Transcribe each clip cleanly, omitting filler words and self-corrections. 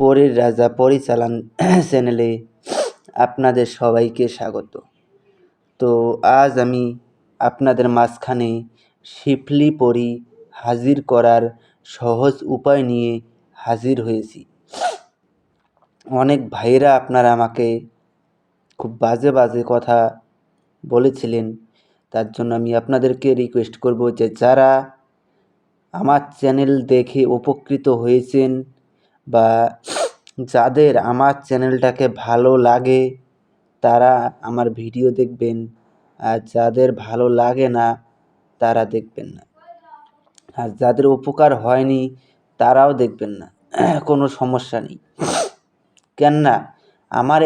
পরীর রাজা পরিচালন চ্যানেলে আপনাদের সবাইকে স্বাগত। তো আজ আমি আপনাদের মাঝখানে শিফলি পরী হাজির করার সহজ উপায় নিয়ে হাজির হয়েছি। অনেক ভাইয়েরা আপনারা আমাকে খুব বাজে বাজে কথা বলেছিলেন, তার জন্য আমি আপনাদেরকে রিকোয়েস্ট করব যে যারা আমার চ্যানেল দেখে উপকৃত হয়েছেন বা যাদের আমার চ্যানেলটাকে ভালো লাগে তারা আমার ভিডিও দেখবেন, আর যাদের ভালো লাগে না তারা দেখবেন না, আর যাদের উপকার হয়নি তারাও দেখবেন না। কোনো সমস্যা নেই, কেননা আমার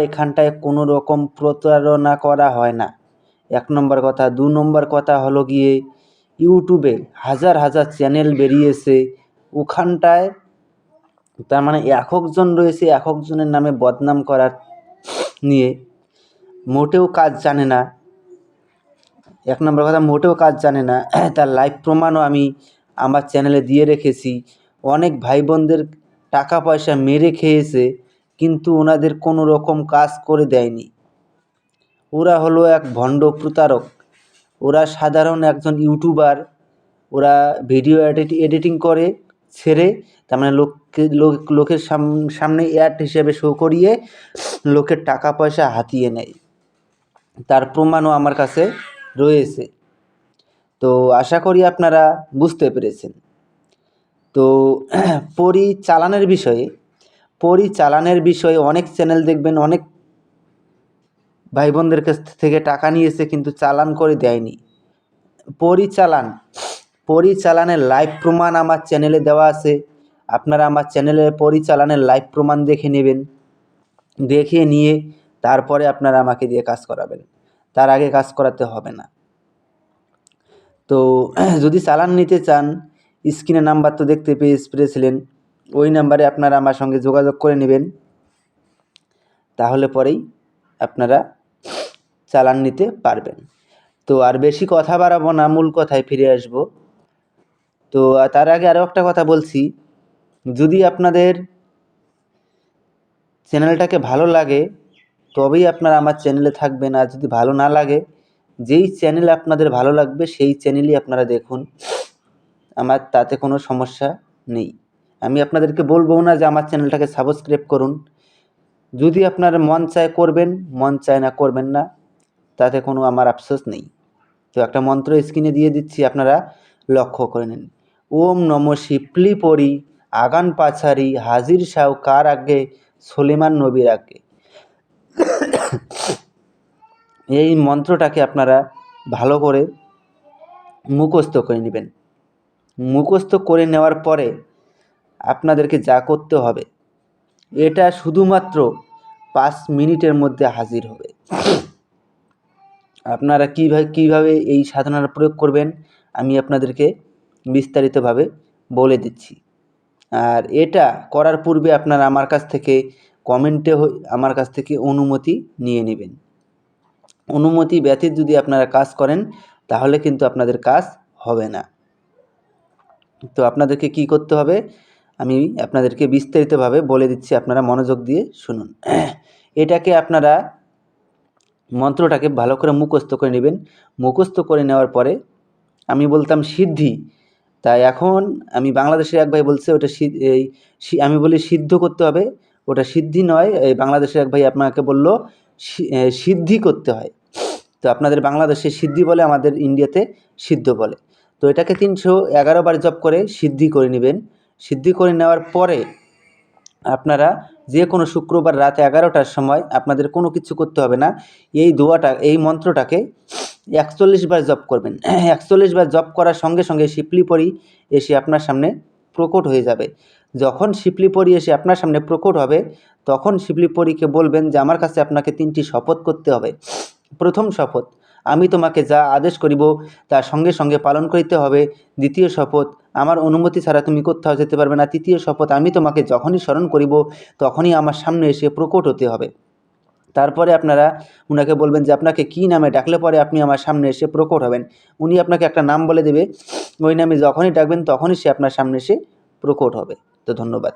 এখানটায় কোনো রকম প্রতারণা করা হয় না, এক নম্বর কথা। 2 নম্বর কথা হলো গিয়ে ইউটিউবে হাজার হাজার চ্যানেল বেরিয়েছে, ওখানটায় তার মানে একজন রয়েছে, একজনের নামে বদনাম করার নিয়ে মোটেও কাজ জানে না। এক নম্বর কথা, মোটেও কাজ জানে না। তার লাইভ প্রমাণও আমি আমার চ্যানেলে দিয়ে রেখেছি। অনেক ভাই বোনদের টাকা পয়সা মেরে খেয়েছে, কিন্তু ওনাদের কোনো রকম কাজ করে দেয়নি। ওরা হলো এক ভণ্ড প্রতারক। ওরা সাধারণ একজন ইউটিউবার, ওরা ভিডিও এডিটিং করে ছেড়ে, তার মানে লোকের সামনে অ্যাড হিসেবে শো করিয়ে লোকের টাকা পয়সা হাতিয়ে নেয়। তার প্রমাণও আমার কাছে রয়েছে। তো আশা করি আপনারা বুঝতে পেরেছেন। তো পরিচালনের বিষয়ে অনেক চ্যানেল দেখবেন, অনেক ভাই বোনদের কাছ থেকে টাকা নিয়েছে কিন্তু চালান করে দেয়নি। পরিচালনের লাইভ প্রমাণ আমার চ্যানেলে দেওয়া আছে। আপনারা আমার চ্যানেলে পরিচালনের লাইভ প্রমাণ দেখে নেবেন, দেখে নিয়ে তারপরে আপনারা আমাকে দিয়ে কাজ করাবেন, তার আগে কাজ করাতে হবে না। তো যদি চালান নিতে চান, স্ক্রিনে নাম্বার তো দেখতে পেয়েছিলেন, ওই নাম্বারে আপনারা আমার সঙ্গে যোগাযোগ করে নেবেন, তাহলে পরেই আপনারা চালান নিতে পারবেন। তো আর বেশি কথা বাড়াবো না, মূল কথায় ফিরে আসব। তো তার আগে আরও একটা কথা বলছি, যদি আপনাদের চ্যানেলটাকে ভালো লাগে তবেই আপনারা আমার চ্যানেলে থাকবেন, আর যদি ভালো না লাগে, যেই চ্যানেল আপনাদের ভালো লাগবে সেই চ্যানেলই আপনারা দেখুন, আমার তাতে কোনো সমস্যা নেই। আমি আপনাদেরকে বলবো না যে আমার চ্যানেলটাকে সাবস্ক্রাইব করুন। যদি আপনার মন চায় করবেন, মন চায় না করবেন না, তাতে কোনো আমার আফসোস নেই। তো একটা মন্ত্র স্ক্রিনে দিয়ে দিচ্ছি, আপনারা লক্ষ্য করে নিন। ওম নম শিফলি পরি আগান পাছারি হাজির সাউ কার আগে সলিমান নবীর আগে। এই মন্ত্রটাকে আপনারা ভালো করে মুখস্থ করে নেবেন। মুখস্থ করে নেওয়ার পরে আপনাদেরকে যা করতে হবে, এটা শুধুমাত্র 5 মিনিটের মধ্যে হাজির হবে। আপনারা কীভাবে এই সাধনার প্রয়োগ করবেন আমি আপনাদেরকে বিস্তারিতভাবে বলে দিচ্ছি। আর এটা করার পূর্বে আপনারা আমার কাছ থেকে কমেন্টে আমার কাছ থেকে অনুমতি নিয়ে নেবেন। অনুমতি ব্যতীত যদি আপনারা কাজ করেন তাহলে কিন্তু আপনাদের কাজ হবে না। তো আপনাদেরকে কি করতে হবে আমি আপনাদেরকে বিস্তারিতভাবে বলে দিচ্ছি, আপনারা মনোযোগ দিয়ে শুনুন। এটাকে আপনারা মন্ত্রটাকে ভালো করে মুখস্থ করে নেবেন। মুখস্থ করে নেওয়ার পরে আমি বলতাম সিদ্ধি, তাই এখন আমি বাংলাদেশের এক ভাই বলছে ওটা আমি বলি সিদ্ধ করতে হবে, ওটা সিদ্ধি নয়। এই বাংলাদেশের এক ভাই আপনাকে বলল সিদ্ধি করতে হয়। তো আপনাদের বাংলাদেশে সিদ্ধি বলে, আমাদের ইন্ডিয়াতে সিদ্ধ বলে। তো এটাকে 311 বার জপ করে সিদ্ধি করে নেবেন। সিদ্ধি করে নেওয়ার পরে আপনারা যে কোনো শুক্রবার রাত 11টার সময় আপনাদের কোনো কিছু করতে হবে না, এই মন্ত্রটাকে 41 বার জপ করবেন। 41 বার জপ করার সঙ্গে সঙ্গে শিফলি পরী এসে আপনার সামনে প্রকট হয়ে যাবে। যখন শিফলি পরী এসে আপনার সামনে প্রকট হবে, তখন শিফলি পরীকে বলবেন যে আমার কাছে আপনাকে 3টি শপথ করতে হবে। প্রথম শপথ, আমি তোমাকে যা আদেশ করিব তার সঙ্গে সঙ্গে পালন করিতে হবে। দ্বিতীয় শপথ, আমার অনুমতি ছাড়া তুমি কোথাও যেতে পারবে না। তৃতীয় শপথ, আমি তোমাকে যখনই স্মরণ করিব তখনই আমার সামনে এসে প্রকট হতে হবে। তারপরে আপনারা উনাকে বলবেন যে আপনাকে কী নামে ডাকলে পরে আপনি আমার সামনে এসে প্রকট হবেন। উনি আপনাকে একটা নাম বলে দেবে, ওই নামে যখনই ডাকবেন তখনই সে আপনার সামনে এসে প্রকট হবে। তো ধন্যবাদ।